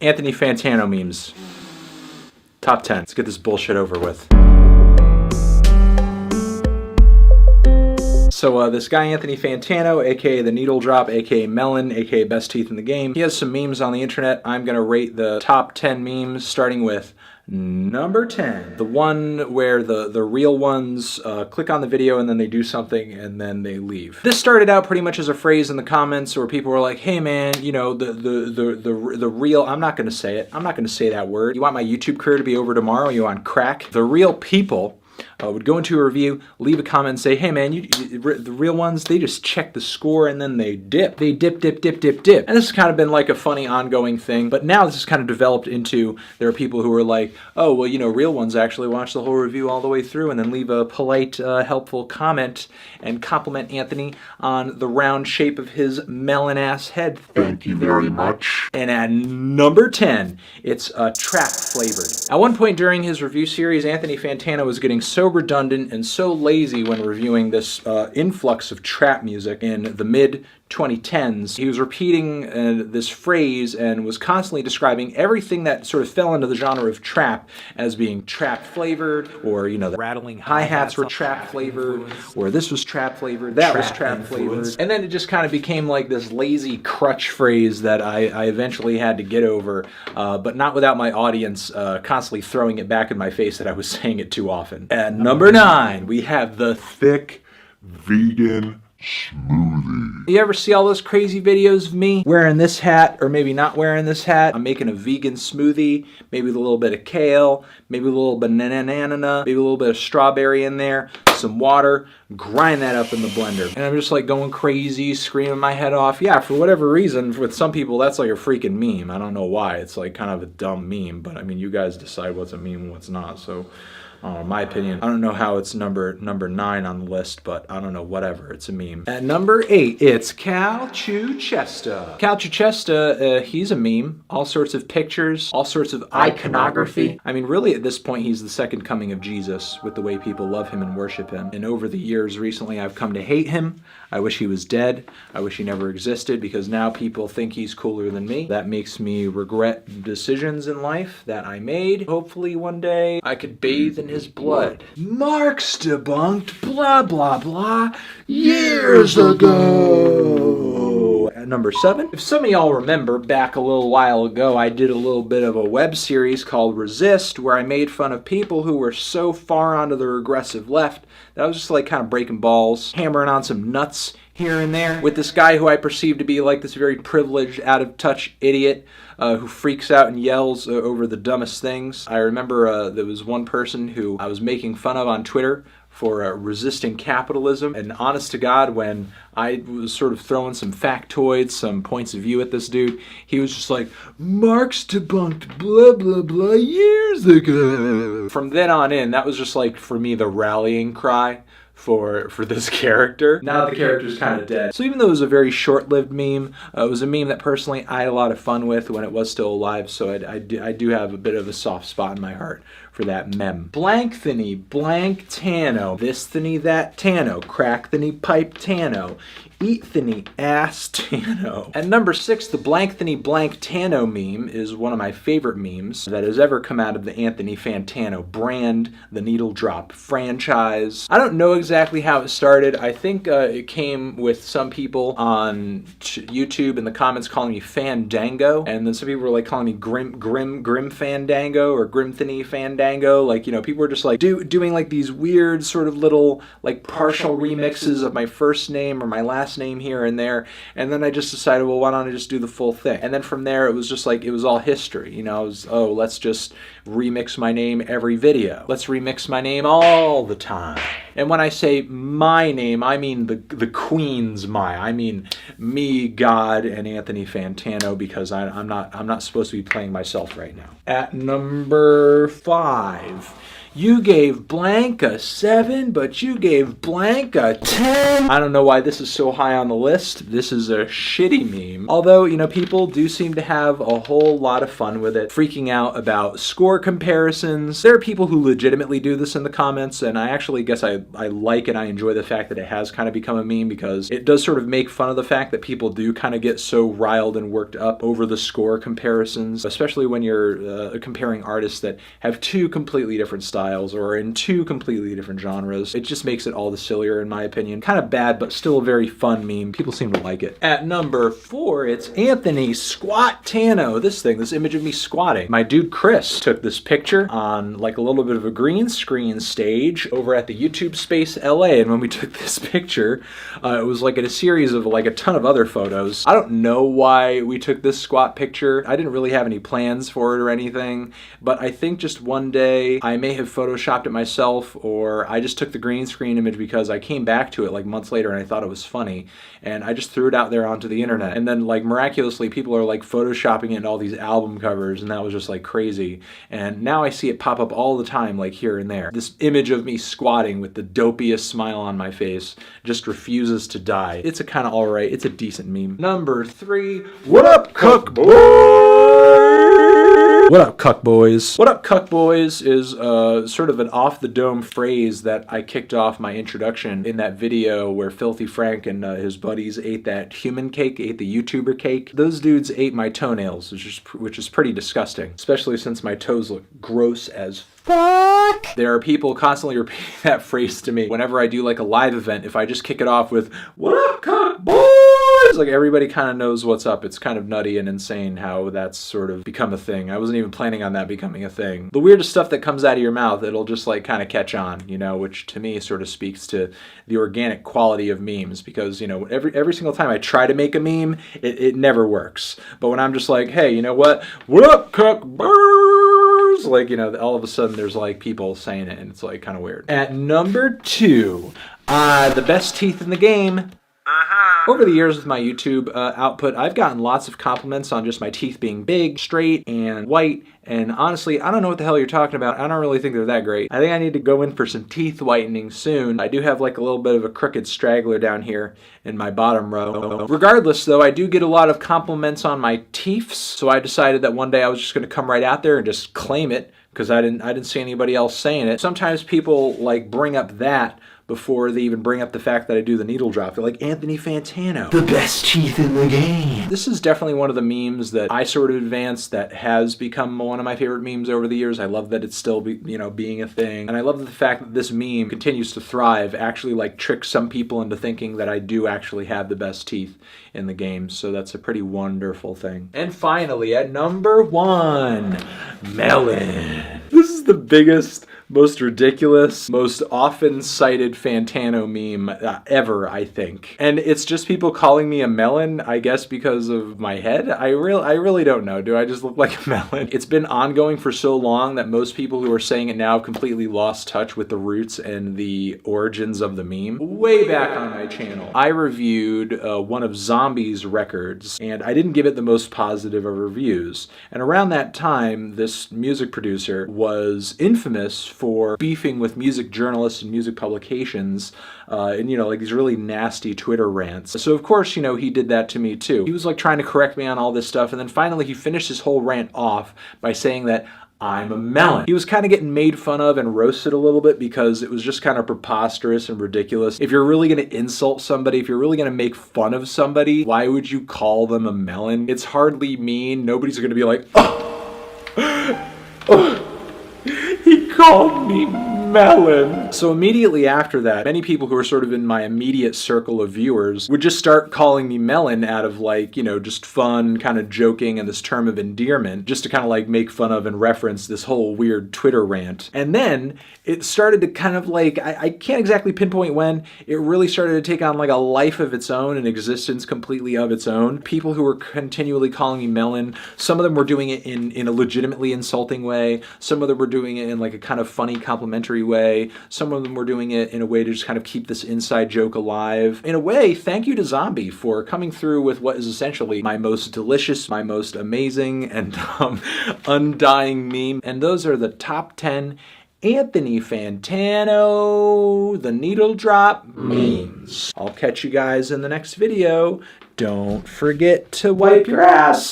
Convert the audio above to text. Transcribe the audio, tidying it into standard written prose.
Anthony Fantano memes. Top 10. Let's get this bullshit over with. So this guy Anthony Fantano, aka the Needle Drop, aka Melon, aka Best Teeth in the Game, he has some memes on the internet. I'm gonna rate the top 10 memes, starting with number 10. The one where the real ones click on the video and then they do something and then they leave. This started out pretty much as a phrase in the comments where people were like, hey man, you know, the real, I'm not gonna say it. I'm not gonna say that word. You want my YouTube career to be over tomorrow? You on crack? The real people would go into a review, leave a comment and say, hey man, the real ones, they just check the score and then they dip. They dip. And this has kind of been like a funny ongoing thing, but now this has kind of developed into, there are people who are like, oh, well, you know, real ones actually watch the whole review all the way through and then leave a polite, helpful comment and compliment Anthony on the round shape of his melon-ass head. Thank you very much. And at number 10, it's trap flavored. At one point during his review series, Anthony Fantano was getting so redundant and so lazy when reviewing this influx of trap music in the mid-2010s. He was repeating this phrase and was constantly describing everything that sort of fell into the genre of trap as being trap flavored, or, you know, the rattling hi-hats were trap flavored, or this was trap flavored, that was trap flavored. And then it just kind of became like this lazy crutch phrase that I eventually had to get over, but not without my audience constantly throwing it back in my face that I was saying it too often. At number 9, we have the thick vegan smoothie. You ever see all those crazy videos of me wearing this hat, or maybe not wearing this hat? I'm making a vegan smoothie, maybe with a little bit of kale, maybe a little banana, maybe a little bit of strawberry in there, some water, grind that up in the blender. And I'm just like going crazy, screaming my head off. Yeah, for whatever reason, with some people, that's like a freaking meme. I don't know why. It's like kind of a dumb meme, but I mean, you guys decide what's a meme and what's not, so... my opinion. I don't know how it's number 9 on the list, but I don't know, whatever. It's a meme. At number 8, it's Cal Chuchesta. Cal Chuchesta, he's a meme. All sorts of pictures, all sorts of iconography. I mean, really, at this point, he's the second coming of Jesus with the way people love him and worship him. And over the years, recently, I've come to hate him. I wish he was dead. I wish he never existed, because now people think he's cooler than me. That makes me regret decisions in life that I made. Hopefully, one day, I could bathe in his blood. Marx debunked blah blah blah years ago. At number 7, if some of y'all remember, back a little while ago, I did a little bit of a web series called Resist, where I made fun of people who were so far onto the regressive left that I was just like kind of breaking balls, hammering on some nuts here and there with this guy who I perceive to be like this very privileged, out of touch idiot who freaks out and yells over the dumbest things. I remember there was one person who I was making fun of on Twitter for resisting capitalism, and honest to God, when I was sort of throwing some factoids, some points of view at this dude, he was just like, Marx debunked blah blah blah years ago. From then on in, that was just like, for me, the rallying cry for this character. Now the character's kind of dead. So even though it was a very short-lived meme, it was a meme that personally I had a lot of fun with when it was still alive, so I do have a bit of a soft spot in my heart for that mem. Blankthany, blank Tano, thisthany, that Tano, crackthany, pipe Tano, eatthany, ass Tano. At number 6, the blankthany, blank Tano meme is one of my favorite memes that has ever come out of the Anthony Fantano brand, the Needle Drop franchise. I don't know exactly how it started. I think it came with some people on YouTube in the comments calling me Fandango, and then some people were like calling me Grim Fandango or Grimthany Fandango. Like, you know, people were just like doing like these weird sort of little like partial remixes of my first name or my last name here and there, and then I just decided, well, why don't I just do the full thing? And then from there it was just like, it was all history, you know. It was, oh, let's just remix my name every video. Let's remix my name all the time. And when I say my name, I mean the Queen's I mean me, God, and Anthony Fantano, because I'm not supposed to be playing myself right now. At number 5, You gave blank a 7, but you gave blank a 10. I don't know why this is so high on the list. This is a shitty meme. Although, you know, people do seem to have a whole lot of fun with it, freaking out about score comparisons. There are people who legitimately do this in the comments, and I actually guess I like and I enjoy the fact that it has kind of become a meme, because it does sort of make fun of the fact that people do kind of get so riled and worked up over the score comparisons, especially when you're comparing artists that have two completely different styles or in two completely different genres. It just makes it all the sillier, in my opinion. Kind of bad, but still a very fun meme. People seem to like it. At number 4, it's Anthony Squat-Tano. This image of me squatting. My dude Chris took this picture on like a little bit of a green screen stage over at the YouTube Space LA, and when we took this picture, it was like in a series of like a ton of other photos. I don't know why we took this squat picture. I didn't really have any plans for it or anything, but I think just one day I may have photoshopped it myself, or I just took the green screen image because I came back to it like months later and I thought it was funny, and I just threw it out there onto the internet. And then like miraculously people are like photoshopping it in all these album covers, and that was just like crazy. And now I see it pop up all the time, like here and there. This image of me squatting with the dopiest smile on my face just refuses to die. It's a kind of alright, it's a decent meme. Number 3, what up, cuck boys? What up, cuck boys? What up, cuck boys is sort of an off-the-dome phrase that I kicked off my introduction in that video where Filthy Frank and his buddies ate that human cake, ate the YouTuber cake. Those dudes ate my toenails, which is pretty disgusting, especially since my toes look gross as fuck. There are people constantly repeating that phrase to me whenever I do like a live event. If I just kick it off with, what up, cuck boys? Like everybody kind of knows what's up. It's kind of nutty and insane how that's sort of become a thing. I wasn't even planning on that becoming a thing. The weirdest stuff that comes out of your mouth, it'll just like kind of catch on, you know, which to me sort of speaks to the organic quality of memes, because, you know, every single time I try to make a meme, it never works. But when I'm just like, hey, you know what up, cuck boys? Like, you know, all of a sudden there's like people saying it, and it's like kind of weird. At number 2, the best teeth in the game. Over the years with my YouTube output, I've gotten lots of compliments on just my teeth being big, straight, and white, and honestly, I don't know what the hell you're talking about. I don't really think they're that great. I think I need to go in for some teeth whitening soon. I do have like a little bit of a crooked straggler down here in my bottom row. Regardless though, I do get a lot of compliments on my teeths, so I decided that one day I was just going to come right out there and just claim it, because I didn't see anybody else saying it. Sometimes people like bring up that before they even bring up the fact that I do the needle drop. They're like, Anthony Fantano, the best teeth in the game. This is definitely one of the memes that I sort of advanced that has become one of my favorite memes over the years. I love that it's still being a thing. And I love the fact that this meme continues to thrive, actually like tricks some people into thinking that I do actually have the best teeth in the game. So that's a pretty wonderful thing. And finally, at number 1, melon. This is the biggest, most ridiculous, most often cited Fantano meme ever, I think. And it's just people calling me a melon, I guess because of my head. I really don't know. Do I just look like a melon? It's been ongoing for so long that most people who are saying it now have completely lost touch with the roots and the origins of the meme. Way back on my channel, I reviewed one of Zombie's records, and I didn't give it the most positive of reviews. And around that time, this music producer was infamous for beefing with music journalists and music publications, and, you know, like these really nasty Twitter rants. So of course, you know, he did that to me too. He was like trying to correct me on all this stuff, and then finally he finished his whole rant off by saying that I'm a melon. He was kind of getting made fun of and roasted a little bit because it was just kind of preposterous and ridiculous. If you're really going to insult somebody, if you're really going to make fun of somebody, why would you call them a melon? It's hardly mean. Nobody's going to be like, oh, he called me melon. So immediately after that, many people who are sort of in my immediate circle of viewers would just start calling me melon out of like, you know, just fun, kind of joking, and this term of endearment, just to kind of like make fun of and reference this whole weird Twitter rant. And then it started to kind of like, I can't exactly pinpoint when, it really started to take on like a life of its own, an existence completely of its own. People who were continually calling me melon, some of them were doing it in a legitimately insulting way. Some of them were doing it in like a kind of funny, complimentary way. Some of them were doing it in a way to just kind of keep this inside joke alive. In a way, thank you to Zombie for coming through with what is essentially my most delicious, my most amazing, and undying meme. And those are the top 10 Anthony Fantano, the needle drop memes. I'll catch you guys in the next video. Don't forget to wipe your ass.